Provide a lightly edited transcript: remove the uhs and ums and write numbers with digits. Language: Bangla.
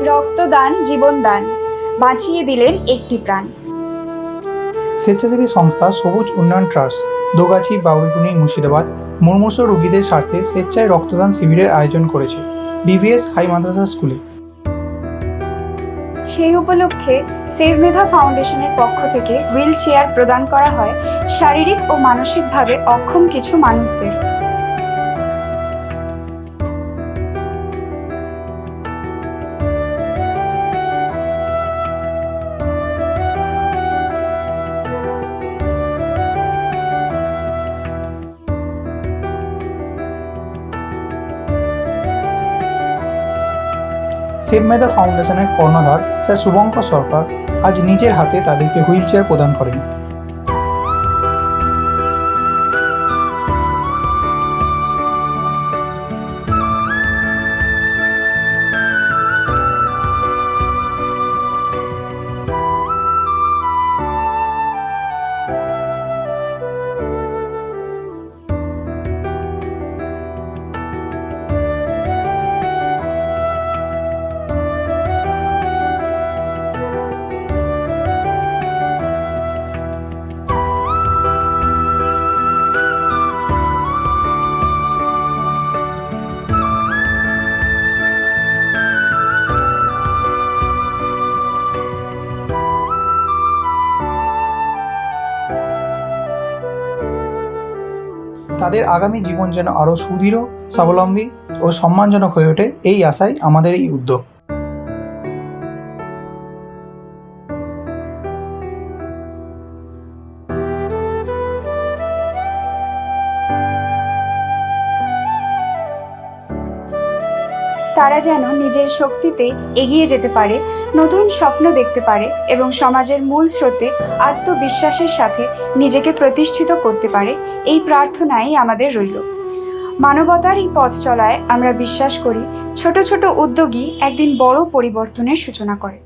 রক্তদান জীবনদান, বাঁচিয়ে দিলেন একটি প্রাণ। স্বেচ্ছাসেবী সংস্থা সবুজ উন্নয়ন ট্রাস্ট দোগাছি, বাউরিকুনি, মুর্শিদাবাদ মুমূর্ষু রোগীদের স্বার্থে স্বেচ্ছায় রক্তদান শিবিরের আয়োজন করেছে বিভিএস হাই মাদ্রাসা স্কুলে। সেই উপলক্ষে সেভ মেধা ফাউন্ডেশনের পক্ষ থেকে হুইল চেয়ার প্রদান করা হয় শারীরিক ও মানসিকভাবে অক্ষম কিছু মানুষদের। সেভ মেধা ফাউন্ডেশনের কর্ণধার স্যার শুভঙ্কর সরকার আজ নিজের হাতে তাদেরকে হুইল চেয়ার প্রদান করেন। তাদের আগামী জীবন যেন আরও সুদৃঢ়, স্বাবলম্বী ও সম্মানজনক হয়ে ওঠে, এই আশায় আমাদের এই উদ্যোগ। তারা যেন নিজের শক্তিতে এগিয়ে যেতে পারে, নতুন স্বপ্ন দেখতে পারে এবং সমাজের মূল স্রোতে আত্মবিশ্বাসের সাথে নিজেকে প্রতিষ্ঠিত করতে পারে, এই প্রার্থনাই আমাদের রইল। মানবতার এই পথ চলায় আমরা বিশ্বাস করি ছোট ছোট উদ্যোগই একদিন বড় পরিবর্তনের সূচনা করে।